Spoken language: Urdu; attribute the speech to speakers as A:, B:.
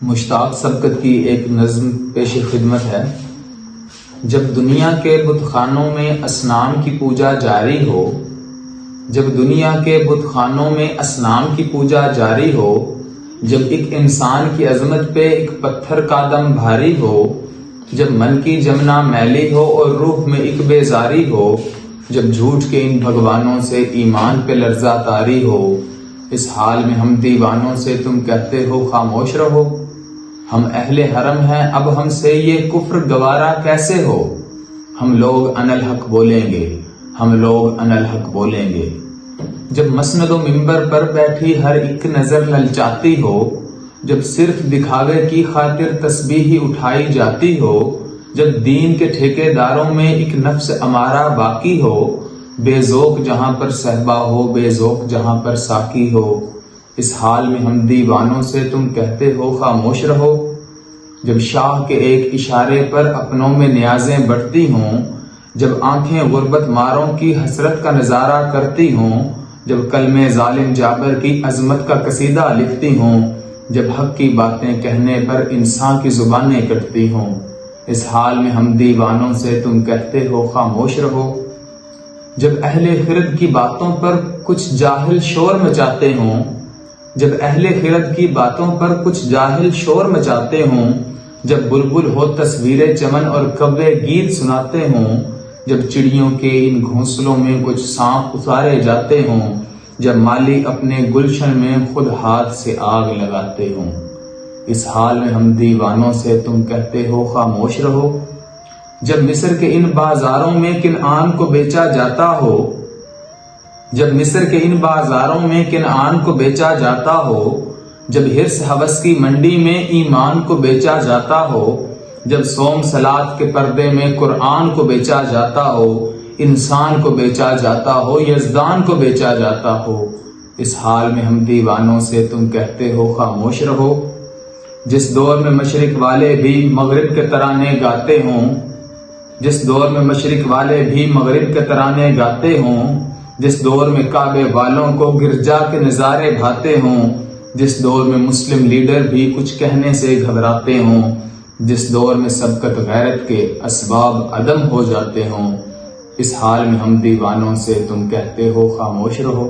A: مشتاق سبکت کی ایک نظم پیش خدمت ہے۔ جب دنیا کے بت خانوں میں اصنام کی پوجا جاری ہو، جب دنیا کے بت خانوں میں اصنام کی پوجا جاری ہو، جب ایک انسان کی عظمت پہ ایک پتھر کا دم بھاری ہو، جب من کی جمنا میلی ہو اور روح میں ایک بیزاری ہو، جب جھوٹ کے ان بھگوانوں سے ایمان پہ لرزہ طاری ہو، اس حال میں ہم دیوانوں سے تم کہتے ہو خاموش رہو۔ ہم اہل حرم ہیں، اب ہم سے یہ کفر گوارا کیسے ہو؟ ہم لوگ انالحق بولیں گے، ہم لوگ انالحق بولیں گے۔ جب مسند و منبر پر بیٹھی ہر ایک نظر للچاتی ہو، جب صرف دکھاوے کی خاطر تسبیح اٹھائی جاتی ہو، جب دین کے ٹھیکے داروں میں ایک نفس امارہ باقی ہو، بے ذوق جہاں پر صحبا ہو، بے ذوق جہاں پر ساقی ہو، اس حال میں ہم دیوانوں سے تم کہتے ہو خاموش رہو۔ جب شاہ کے ایک اشارے پر اپنوں میں نیازیں بڑھتی ہوں، جب آنکھیں غربت ماروں کی حسرت کا نظارہ کرتی ہوں، جب کلمے ظالم جابر کی عظمت کا قصیدہ لکھتی ہوں، جب حق کی باتیں کہنے پر انسان کی زبانیں کٹتی ہوں، اس حال میں ہم دیوانوں سے تم کہتے ہو خاموش رہو۔ جب اہل خرد کی باتوں پر کچھ جاہل شور مچاتے ہوں، جب اہل خرد کی باتوں پر کچھ جاہل شور مچاتے ہوں، جب بلبل ہو تصویر چمن اور کوے گیت سناتے ہوں، جب چڑیوں کے ان گھونسلوں میں کچھ سانپ اتارے جاتے ہوں، جب مالی اپنے گلشن میں خود ہاتھ سے آگ لگاتے ہوں، اس حال میں ہم دیوانوں سے تم کہتے ہو خاموش رہو۔ جب مصر کے ان بازاروں میں کنعان کو بیچا جاتا ہو، جب مصر کے ان بازاروں میں کنعان کو بیچا جاتا ہو، جب حرص ہوس کی منڈی میں ایمان کو بیچا جاتا ہو، جب صوم صلات کے پردے میں قرآن کو بیچا جاتا ہو، انسان کو بیچا جاتا ہو، یزدان کو بیچا جاتا ہو، اس حال میں ہم دیوانوں سے تم کہتے ہو خاموش رہو۔ جس دور میں مشرق والے بھی مغرب کے ترانے گاتے ہوں، جس دور میں مشرق والے بھی مغرب کے ترانے گاتے ہوں، جس دور میں کعبے والوں کو گرجا کے نظارے بھاتے ہوں، جس دور میں مسلم لیڈر بھی کچھ کہنے سے گھبراتے ہوں، جس دور میں سبقت غیرت کے اسباب عدم ہو جاتے ہوں، اس حال میں ہم دیوانوں سے تم کہتے ہو خاموش رہو۔